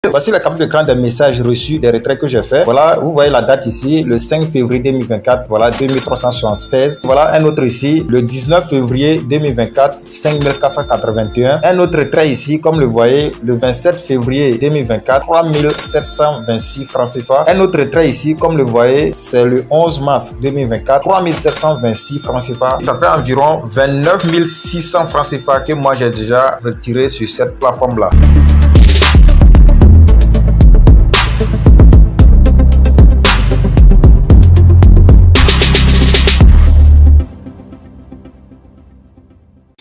Voici la capture d'écran des messages reçus des retraits que j'ai fait. Voilà, vous voyez la date ici, le 5 février 2024, voilà, 2376. Voilà un autre ici, le 19 février 2024, 5481. Un autre retrait ici, comme le voyez, le 27 février 2024, 3726 francs CFA. Un autre retrait ici, comme le voyez, c'est le 11 mars 2024, 3726 francs CFA. Ça fait environ 29 600 francs CFA que moi j'ai déjà retiré sur cette plateforme-là.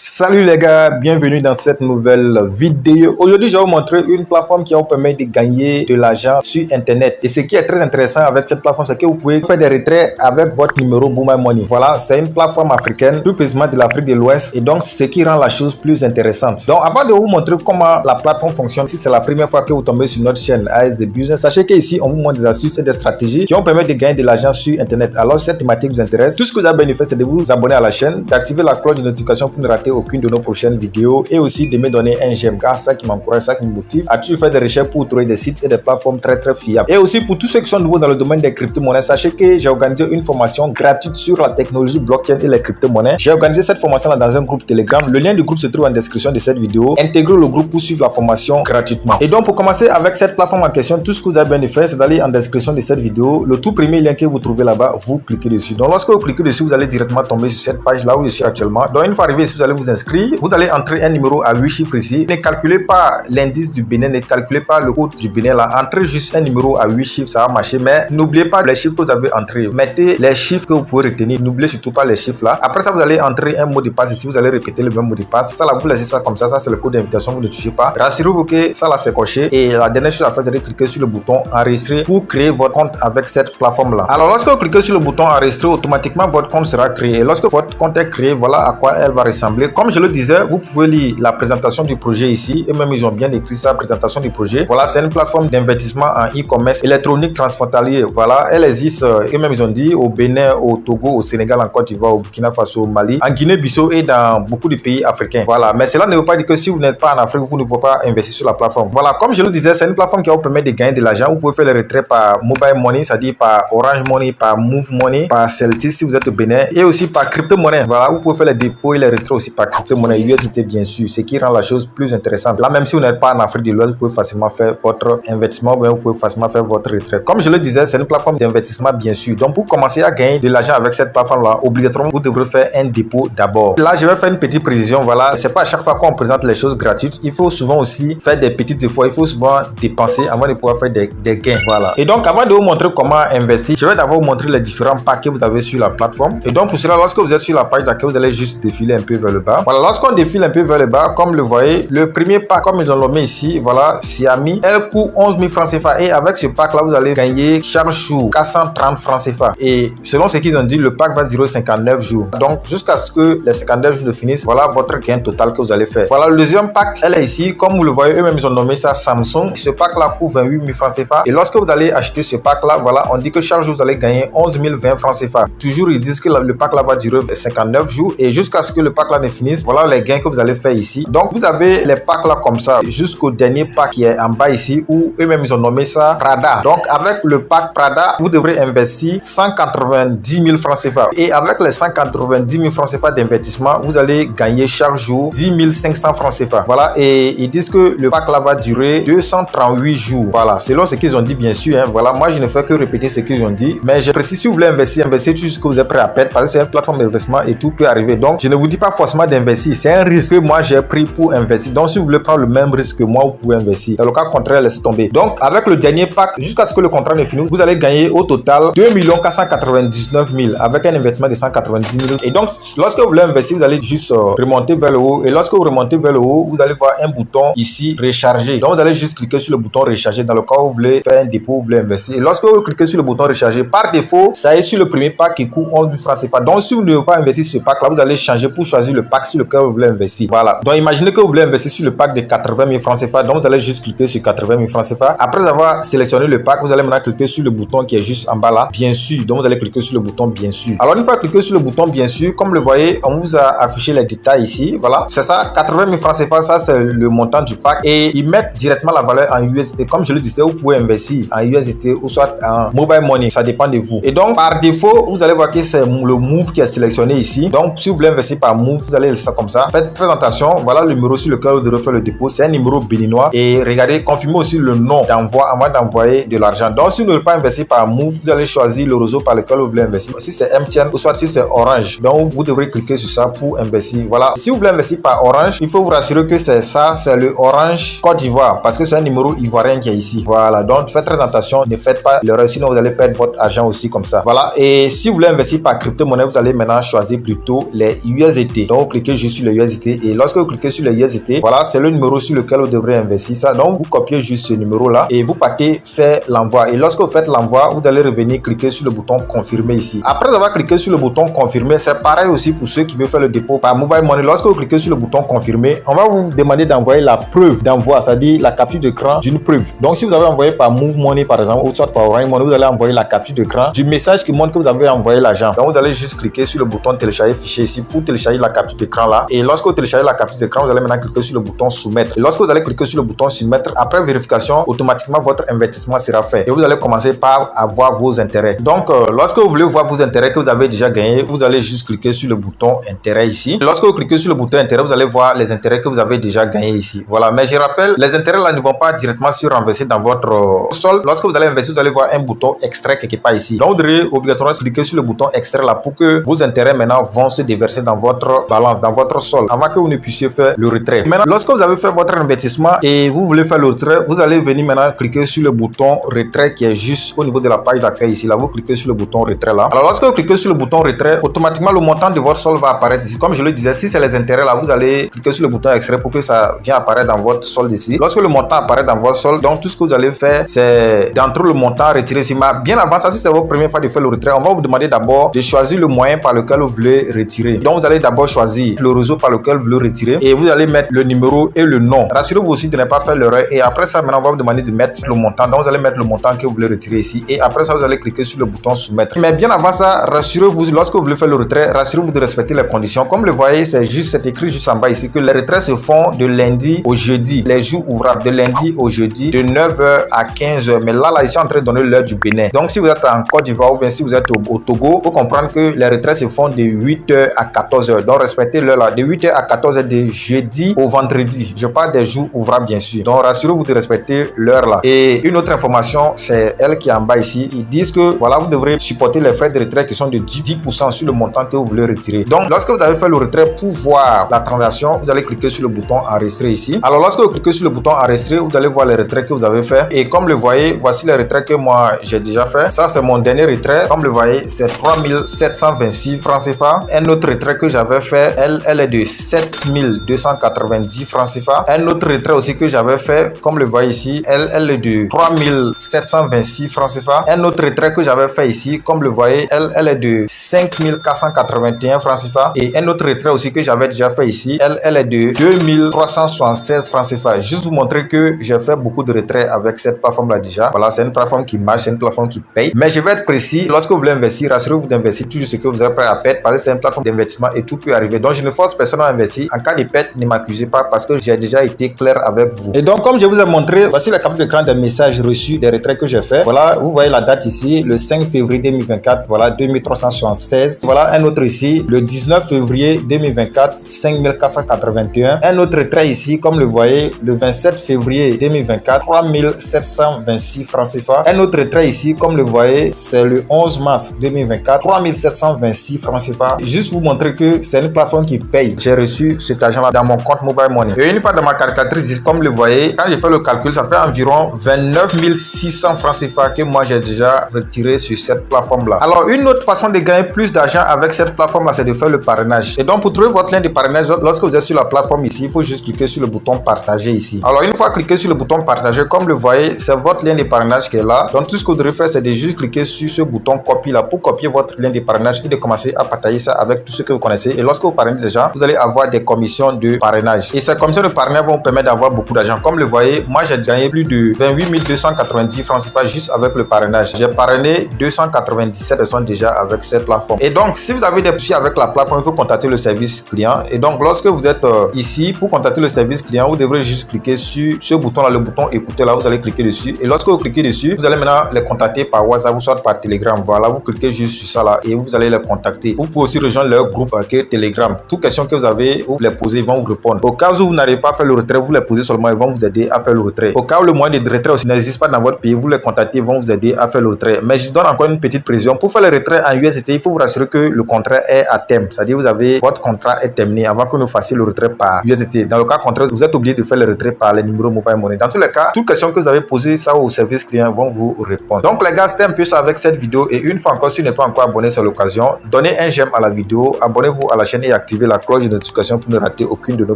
Salut les gars, bienvenue dans cette nouvelle vidéo. Aujourd'hui, je vais vous montrer une plateforme qui va vous permettre de gagner de l'argent sur Internet. Et ce qui est très intéressant avec cette plateforme, c'est que vous pouvez faire des retraits avec votre numéro Boomer Money. Voilà, c'est une plateforme africaine, plus précisément de l'Afrique de l'Ouest. Et donc, c'est ce qui rend la chose plus intéressante. Donc, avant de vous montrer comment la plateforme fonctionne, si c'est la première fois que vous tombez sur notre chaîne ASD Business, sachez qu'ici, on vous montre des astuces et des stratégies qui vont permettre de gagner de l'argent sur Internet. Alors, si cette thématique vous intéresse, tout ce que vous avez besoin de faire, c'est de vous abonner à la chaîne, d'activer la cloche de notification pour ne rater aucune de nos prochaines vidéos et aussi de me donner un j'aime, car ça qui m'encourage, ça qui me motive à toujours faire des recherches pour trouver des sites et des plateformes très fiables. Et aussi pour tous ceux qui sont nouveaux dans le domaine des crypto-monnaies, sachez que j'ai organisé une formation gratuite sur la technologie blockchain et les crypto-monnaies. J'ai organisé cette formation là dans un groupe Telegram. Le lien du groupe se trouve en description de cette vidéo. Intégrez le groupe pour suivre la formation gratuitement. Et donc pour commencer avec cette plateforme en question, tout ce que vous avez besoin de faire, c'est d'aller en description de cette vidéo. Le tout premier lien que vous trouvez là-bas, vous cliquez dessus. Donc lorsque vous cliquez dessus, vous allez directement tomber sur cette page là où je suis actuellement. Donc une fois arrivé ici, vous allez vous inscrire. Vous allez entrer un numéro à 8 chiffres ici. Ne calculez pas l'indice du Bénin, ne calculez pas le code du Bénin là. Entrez juste un numéro à 8 chiffres, ça va marcher. Mais n'oubliez pas les chiffres que vous avez entrés. Mettez les chiffres que vous pouvez retenir. N'oubliez surtout pas les chiffres là. Après ça, vous allez entrer un mot de passe ici. Vous allez répéter le même mot de passe. Ça là, vous laissez ça comme ça. Ça, c'est le code d'invitation. Vous ne touchez pas. Rassurez-vous que ça là, c'est coché. Et la dernière chose à faire, c'est de cliquer sur le bouton enregistrer pour créer votre compte avec cette plateforme là. Alors, lorsque vous cliquez sur le bouton enregistrer, automatiquement votre compte sera créé. Et lorsque votre compte est créé, voilà à quoi elle va ressembler. Comme je le disais, vous pouvez lire la présentation du projet ici, et même ils ont bien écrit ça, présentation du projet. Voilà, c'est une plateforme d'investissement en e-commerce électronique transfrontalier. Voilà, elle existe, et même ils ont dit, au Bénin, au Togo, au Sénégal, en Côte d'Ivoire, au Burkina Faso, au Mali, en Guinée-Bissau et dans beaucoup de pays africains. Voilà, mais cela ne veut pas dire que si vous n'êtes pas en Afrique, vous ne pouvez pas investir sur la plateforme. Voilà, comme je le disais, c'est une plateforme qui va vous permettre de gagner de l'argent. Vous pouvez faire les retraits par mobile money, c'est-à-dire par Orange Money, par Move Money, par Celtic si vous êtes au Bénin, et aussi par crypto-monnaie. Voilà, vous pouvez faire les dépôts et les retraits aussi par crypto-monnaie USDT, bien sûr, ce qui rend la chose plus intéressante. Là, même si vous n'êtes pas en Afrique de l'Ouest, vous pouvez facilement faire votre investissement, ou bien vous pouvez facilement faire votre retraite. Comme je le disais, c'est une plateforme d'investissement, bien sûr. Donc, pour commencer à gagner de l'argent avec cette plateforme-là, obligatoirement, vous devrez faire un dépôt d'abord. Là, je vais faire une petite précision. Voilà, c'est pas à chaque fois qu'on présente les choses gratuites. Il faut souvent aussi faire des petits efforts. Il faut souvent dépenser avant de pouvoir faire des gains. Voilà. Et donc, avant de vous montrer comment investir, je vais d'abord vous montrer les différents packs que vous avez sur la plateforme. Et donc, pour cela, lorsque vous êtes sur la page d'accueil, vous allez juste défiler un peu vers le bas. Voilà, lorsqu'on défile un peu vers le bas, comme le voyez, le premier pack, comme ils ont nommé ici, voilà, Xiaomi, elle coûte 11 000 francs CFA. Et avec ce pack là, vous allez gagner chaque jour 430 francs CFA. Et selon ce qu'ils ont dit, le pack va durer 59 jours. Donc, jusqu'à ce que les 59 jours ne finissent, voilà votre gain total que vous allez faire. Voilà, le deuxième pack, elle est ici. Comme vous le voyez, eux-mêmes, ils ont nommé ça Samsung. Ce pack là coûte 28 000 francs CFA. Et lorsque vous allez acheter ce pack là, voilà, on dit que chaque jour, vous allez gagner 11 020 francs CFA. Toujours, ils disent que le pack là va durer 59 jours. Et jusqu'à ce que le pack là ne finisse, voilà les gains que vous allez faire ici. Donc, vous avez les packs là comme ça jusqu'au dernier pack qui est en bas ici, où eux-mêmes ils ont nommé ça Prada. Donc avec le pack Prada, vous devrez investir 190 000 francs CFA. Et avec les 190 000 francs CFA d'investissement, vous allez gagner chaque jour 10 500 francs CFA. Voilà, et ils disent que le pack là va durer 238 jours. Voilà, selon ce qu'ils ont dit, bien sûr. Voilà, moi je ne fais que répéter ce qu'ils ont dit, mais je précise, si vous voulez investir tout ce que vous êtes prêt à perdre, parce que c'est une plateforme d'investissement et tout peut arriver. Donc je ne vous dis pas forcément d'investir, c'est un risque que moi j'ai pris pour investir. Donc si vous voulez prendre le même risque que moi, vous pouvez investir. Dans le cas contraire, laissez tomber. Donc avec le dernier pack, jusqu'à ce que le contrat ne finisse, vous allez gagner au total 2 499 000 avec un investissement de 190 000. Et donc lorsque vous voulez investir, vous allez juste remonter vers le haut. Et lorsque vous remontez vers le haut, vous allez voir un bouton ici recharger. Donc vous allez juste cliquer sur le bouton recharger dans le cas où vous voulez faire un dépôt, vous voulez investir. Et lorsque vous cliquez sur le bouton recharger, par défaut, ça est sur le premier pack qui coûte 11 000 francs CFA. Donc si vous ne voulez pas investir ce pack là, vous allez changer pour choisir le pack sur lequel vous voulez investir. Voilà. Donc, imaginez que vous voulez investir sur le pack de 80 000 francs CFA. Donc, vous allez juste cliquer sur 80 000 francs CFA. Après avoir sélectionné le pack, vous allez maintenant cliquer sur le bouton qui est juste en bas là. Bien sûr. Donc, vous allez cliquer sur le bouton bien sûr. Alors, une fois cliqué sur le bouton bien sûr, comme le voyez, on vous a affiché les détails ici. Voilà. C'est ça, 80 000 francs CFA. Ça, c'est le montant du pack. Et ils mettent directement la valeur en USD. Comme je le disais, vous pouvez investir en USD ou soit en mobile money. Ça dépend de vous. Et donc, par défaut, vous allez voir que c'est le Move qui est sélectionné ici. Donc, si vous voulez investir par Move, vous allez laisser ça comme ça. Faites très attention. Voilà le numéro sur lequel vous devez faire le dépôt. C'est un numéro béninois. Et regardez, confirmez aussi le nom d'envoi avant d'envoyer de l'argent. Donc, si vous ne voulez pas investir par Move, vous allez choisir le réseau par lequel vous voulez investir. Si c'est MTN ou soit si c'est Orange. Donc, vous devrez cliquer sur ça pour investir. Voilà. Si vous voulez investir par Orange, il faut vous rassurer que c'est ça, c'est le Orange Côte d'Ivoire. Parce que c'est un numéro ivoirien qui est ici. Voilà. Donc, faites très attention. Ne faites pas l'erreur. Sinon, vous allez perdre votre argent aussi comme ça. Voilà. Et si vous voulez investir par crypto-monnaie, vous allez maintenant choisir plutôt les USDT. Donc, vous cliquez juste sur les USDT. Et lorsque vous cliquez sur les USDT, voilà, c'est le numéro sur lequel vous devrez investir ça. Donc, vous copiez juste ce numéro-là et vous partez faire l'envoi. Et lorsque vous faites l'envoi, vous allez revenir cliquer sur le bouton confirmer ici. Après avoir cliqué sur le bouton confirmer, c'est pareil aussi pour ceux qui veulent faire le dépôt par mobile money. Lorsque vous cliquez sur le bouton confirmer, on va vous demander d'envoyer la preuve d'envoi, c'est-à-dire la capture d'écran d'une preuve. Donc, si vous avez envoyé par Move Money, par exemple, ou soit par Orange Money, vous allez envoyer la capture d'écran du message qui montre que vous avez envoyé l'argent. Donc, vous allez juste cliquer sur le bouton télécharger fichier ici pour télécharger la capture d'écran là. Et lorsque vous téléchargez la capture d'écran, vous allez maintenant cliquer sur le bouton soumettre. Et lorsque vous allez cliquer sur le bouton soumettre, après vérification, automatiquement votre investissement sera fait. Et vous allez commencer par avoir vos intérêts. Donc, lorsque vous voulez voir vos intérêts que vous avez déjà gagnés, vous allez juste cliquer sur le bouton intérêt ici. Et lorsque vous cliquez sur le bouton intérêt, vous allez voir les intérêts que vous avez déjà gagnés ici. Voilà. Mais je rappelle, les intérêts là ne vont pas directement se renverser dans votre solde. Lorsque vous allez investir, vous allez voir un bouton extrait quelque part ici. Donc, vous devrez obligatoirement cliquer sur le bouton extrait là pour que vos intérêts maintenant vont se déverser dans votre balance, dans votre solde, avant que vous ne puissiez faire le retrait. Maintenant, lorsque vous avez fait votre investissement et vous voulez faire le retrait, vous allez venir maintenant cliquer sur le bouton retrait qui est juste au niveau de la page d'accueil ici. Là, vous cliquez sur le bouton retrait là. Alors, lorsque vous cliquez sur le bouton retrait, automatiquement le montant de votre solde va apparaître ici. Comme je le disais, si c'est les intérêts là, vous allez cliquer sur le bouton extrait pour que ça vienne apparaître dans votre solde ici. Lorsque le montant apparaît dans votre solde, donc tout ce que vous allez faire, c'est d'entrer le montant retiré ici. Mais bien avant ça, si c'est votre première fois de faire le retrait, on va vous demander d'abord de choisir le moyen par lequel vous voulez retirer. Donc, vous allez d'abord choisir le réseau par lequel vous voulez retirer et vous allez mettre le numéro et le nom. Rassurez-vous aussi de ne pas faire l'erreur. Et après ça, maintenant, on va vous demander de mettre le montant. Donc, vous allez mettre le montant que vous voulez retirer ici. Et après ça, vous allez cliquer sur le bouton soumettre. Mais bien avant ça, rassurez-vous, lorsque vous voulez faire le retrait, rassurez-vous de respecter les conditions. Comme le voyez, c'est écrit juste en bas ici que les retraits se font de lundi au jeudi. Les jours ouvrables de lundi au jeudi de 9h à 15h. Mais là, je suis en train de donner l'heure du Bénin. Donc, si vous êtes en Côte d'Ivoire ou bien si vous êtes au Togo, il faut comprendre que les retraits se font de 8h à 14h. Donc, respectez l'heure là. De 8h à 14h de jeudi au vendredi. Je parle des jours ouvrables, bien sûr. Donc, rassurez-vous de respecter l'heure là. Et une autre information, c'est elle qui est en bas ici. Ils disent que, voilà, vous devrez supporter les frais de retrait qui sont de 10% sur le montant que vous voulez retirer. Donc, lorsque vous avez fait le retrait pour voir la transaction, vous allez cliquer sur le bouton enregistrer ici. Alors, lorsque vous cliquez sur le bouton enregistrer, vous allez voir les retraits que vous avez fait. Et comme le voyez, voici les retraits que moi j'ai déjà fait. Ça, c'est mon dernier retrait. Comme le voyez, c'est 3726 francs CFA. Un autre retrait que j'avais fait, elle est de 7290 francs CFA. Un autre retrait aussi que j'avais fait, comme le voyez ici, elle est de 3726 francs CFA. Un autre retrait que j'avais fait ici, comme le voyez, elle est de 5481 francs CFA. Et un autre retrait aussi que j'avais déjà fait ici, elle est de 2376 francs CFA. Juste vous montrer que j'ai fait beaucoup de retraits avec cette plateforme là déjà. Voilà, c'est une plateforme qui marche, c'est une plateforme qui paye. Mais je vais être précis, lorsque vous voulez investir, rassurez-vous d'investir tout ce que vous êtes prêt à perdre parce que c'est une plateforme d'investissement et tout peut arriver. Donc je ne force personne à investir. En cas de perte, ne m'accusez pas parce que j'ai déjà été clair avec vous. Et donc comme je vous ai montré, voici la capture d'écran des messages reçus des retraits que j'ai fait. Voilà, vous voyez la date ici, le 5 février 2024, voilà 2376. Voilà un autre ici, le 19 février 2024, 5481. Un autre retrait ici, comme le voyez, le 27 février 2024, 3726 francs CFA. Un autre retrait ici, comme le voyez, c'est le 11 mars 2024, 3726 francs CFA. Juste vous montrer que c'est une plateforme qui paye. J'ai reçu cet argent-là dans mon compte Mobile Money. Et une fois dans ma calculatrice, comme le voyez, quand j'ai fait le calcul, ça fait environ 29 600 francs CFA que moi j'ai déjà retiré sur cette plateforme-là. Alors, une autre façon de gagner plus d'argent avec cette plateforme-là, c'est de faire le parrainage. Et donc, pour trouver votre lien de parrainage, lorsque vous êtes sur la plateforme ici, il faut juste cliquer sur le bouton partager ici. Alors, une fois cliqué sur le bouton partager, comme le voyez, c'est votre lien de parrainage qui est là. Donc, tout ce que vous devrez faire, c'est de juste cliquer sur ce bouton copie là pour copier votre lien de parrainage et de commencer à partager ça avec tous ceux que vous connaissez. Et lorsque vous parrainez déjà, vous allez avoir des commissions de parrainage. Et ces commissions de parrainage vont vous permettre d'avoir beaucoup d'argent. Comme le voyez, moi j'ai gagné plus de 28 290 francs CFA juste avec le parrainage. J'ai parrainé 297 personnes déjà avec cette plateforme. Et donc, si vous avez des soucis avec la plateforme, il faut contacter le service client. Et donc, lorsque vous êtes ici, pour contacter le service client, vous devrez juste cliquer sur ce bouton-là, le bouton écouter là, vous allez cliquer dessus. Et lorsque vous cliquez dessus, vous allez maintenant les contacter par WhatsApp ou soit par Telegram. Voilà, vous cliquez juste sur ça là et vous allez les contacter. Vous pouvez aussi rejoindre leur groupe Telegram. Toutes questions que vous avez, vous les posez, ils vont vous répondre. Au cas où vous n'arrivez pas à faire le retrait, vous les posez seulement, ils vont vous aider à faire le retrait. Au cas où le moyen de retrait aussi n'existe pas dans votre pays, vous les contactez, ils vont vous aider à faire le retrait. Mais je donne encore une petite précision. Pour faire le retrait en USDT, il faut vous rassurer que le contrat est à terme. C'est-à-dire votre contrat est terminé avant que nous fassions le retrait par USDT. Dans le cas contraire, vous êtes obligé de faire le retrait par les numéros mobile money. Dans tous les cas, toutes questions que vous avez posées, ça au service client vont vous répondre. Donc les gars, c'était un peu ça avec cette vidéo. Et une fois encore, si vous n'êtes pas encore abonné sur l'occasion, donnez un j'aime à la vidéo, abonnez-vous à la chaîne et activez la cloche de notification pour ne rater aucune de nos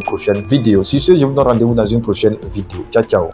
prochaines vidéos. Sur ce, je vous donne rendez-vous dans une prochaine vidéo. Ciao, ciao.